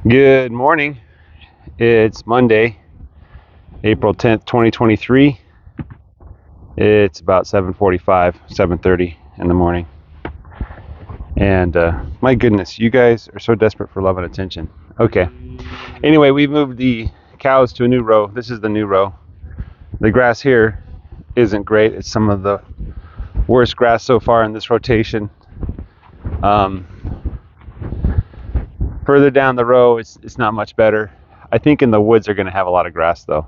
Good morning. It's Monday, April 10th, 2023. It's about 7:45, 7:30 in the morning. And my goodness, you guys are so desperate for love and attention. Okay. Anyway, we moved the cows to a new row. This is the new row. The grass here isn't great. It's some of the worst grass so far in this rotation. Further down the row, it's not much better. I think in the woods they're going to have a lot of grass though.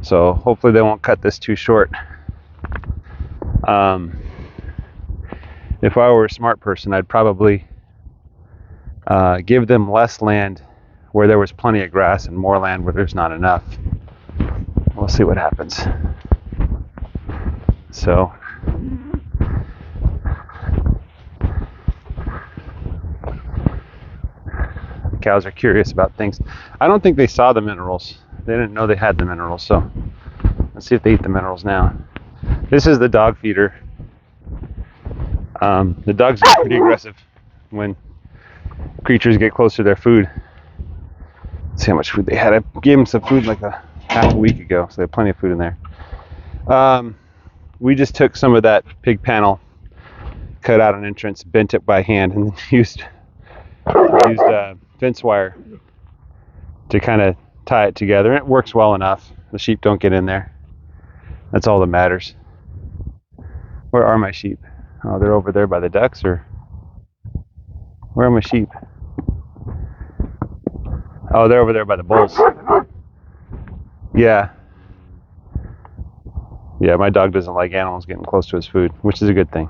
So hopefully they won't cut this too short. If I were a smart person, I'd probably give them less land where there was plenty of grass and more land where there's not enough. We'll see what happens. So the cows are curious about things. I don't think they saw the minerals. They didn't know they had the minerals. So let's see if they eat the minerals now. This is the dog feeder. The dogs are pretty aggressive when creatures get close to their food. Let's see how much food they had. I gave them some food like half a week ago, so they have plenty of food in there. We just took some of that pig panel, cut out an entrance, bent it by hand, and used fence wire to kind of tie it together. It works well enough. The sheep don't get in there. That's all that matters. Where are my sheep? Oh, they're over there by the ducks, or where are my sheep? Oh, they're over there by the bulls. Yeah, my dog doesn't like animals getting close to his food, which is a good thing.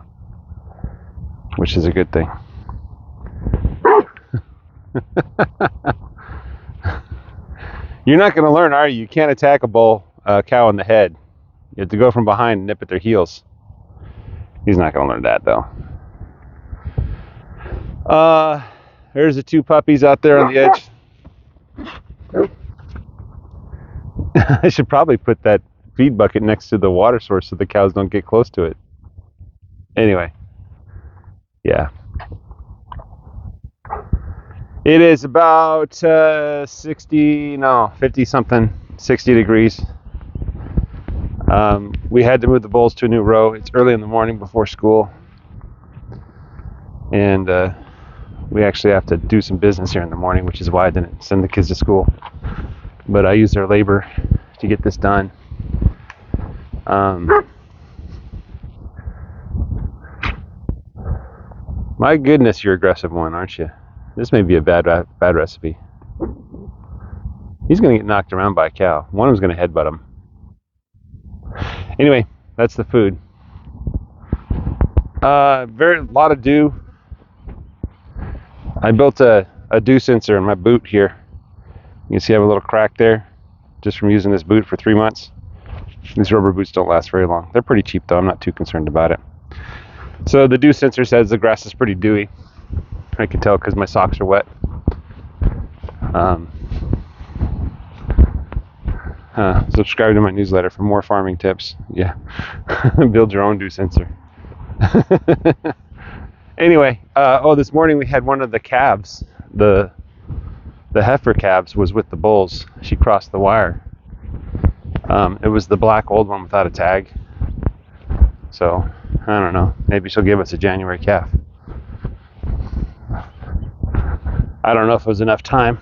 You're not going to learn, are you? You can't attack a cow in the head. You have to go from behind and nip at their heels. He's not going to learn that, though. There's the two puppies out there on the edge. I should probably put that feed bucket next to the water source so the cows don't get close to it. Anyway, yeah. It is about 50 something, 60 degrees. We had to move the bulls to a new row. It's early in the morning before school. And we actually have to do some business here in the morning, which is why I didn't send the kids to school. But I used their labor to get this done. My goodness, you're an aggressive one, aren't you? This may be a bad recipe. He's going to get knocked around by a cow. One of them's going to headbutt him. Anyway, that's the food. Very lot of dew. I built a dew sensor in my boot here. You can see I have a little crack there just from using this boot for 3 months. These rubber boots don't last very long. They're pretty cheap though. I'm not too concerned about it. So the dew sensor says the grass is pretty dewy. I can tell because my socks are wet. Subscribe to my newsletter for more farming tips. Yeah. Build your own dew sensor. Anyway, this morning we had one of the calves, the heifer calves was with the bulls. She crossed the wire. It was the black old one without a tag. So, I don't know. Maybe she'll give us a January calf. I don't know if it was enough time.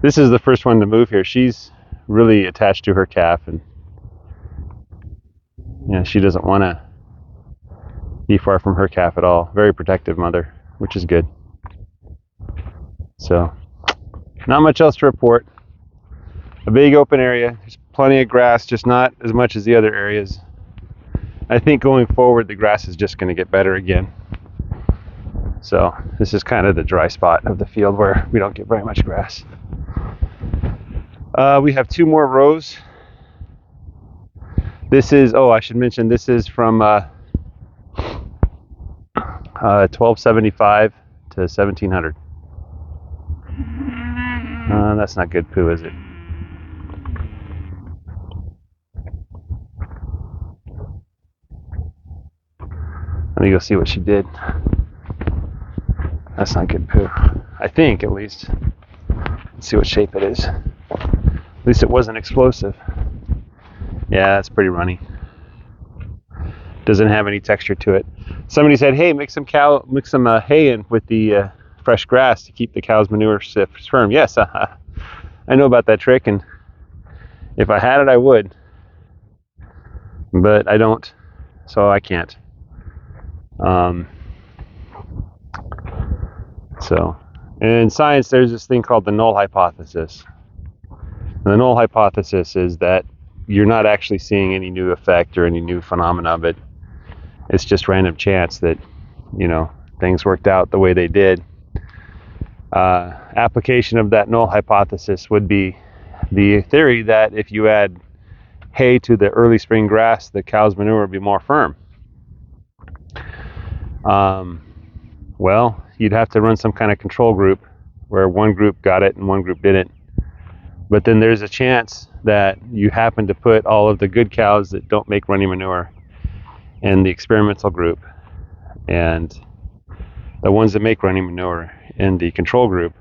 This is the first one to move here. She's really attached to her calf, and she doesn't want to be far from her calf at all. Very protective mother, which is good. So, not much else to report. A big open area. There's plenty of grass, just not as much as the other areas. I think going forward, the grass is just going to get better again. So, this is kind of the dry spot of the field where we don't get very much grass. We have 2 more rows. This is, I should mention, this is from 1275 to 1700. That's not good poo, is it? Let me go see what she did. That's not good poo. I think, at least. Let's see what shape it is. At least it wasn't explosive. Yeah, that's pretty runny. Doesn't have any texture to it. Somebody said, "Hey, mix some hay in with the fresh grass to keep the cow's manure firm." Yes, I know about that trick, and if I had it, I would, but I don't, so I can't. So, in science, there's this thing called the null hypothesis. And the null hypothesis is that you're not actually seeing any new effect or any new phenomena, but it's just random chance that, things worked out the way they did. Application of that null hypothesis would be the theory that if you add hay to the early spring grass, the cow's manure would be more firm. Well, you'd have to run some kind of control group where one group got it and one group didn't. But then there's a chance that you happen to put all of the good cows that don't make runny manure in the experimental group, and the ones that make runny manure in the control group.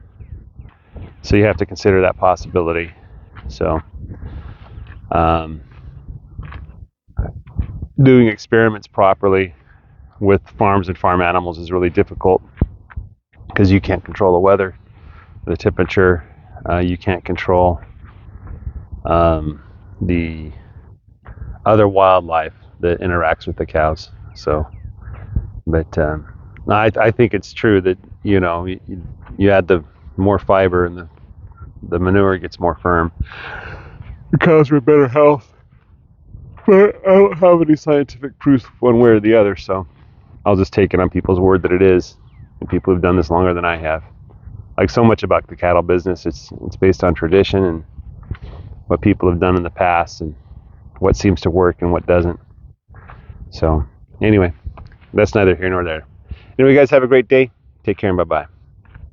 So you have to consider that possibility. So doing experiments properly with farms and farm animals is really difficult because you can't control the weather, the temperature. You can't control the other wildlife that interacts with the cows. So, but I think it's true that you add the more fiber and the manure gets more firm. The cows are in better health, but I don't have any scientific proof one way or the other. So I'll just take it on people's word that it is, and people who've done this longer than I have. Like so much about the cattle business, it's based on tradition and what people have done in the past and what seems to work and what doesn't. So anyway, that's neither here nor there. Anyway, guys, have a great day. Take care and bye-bye.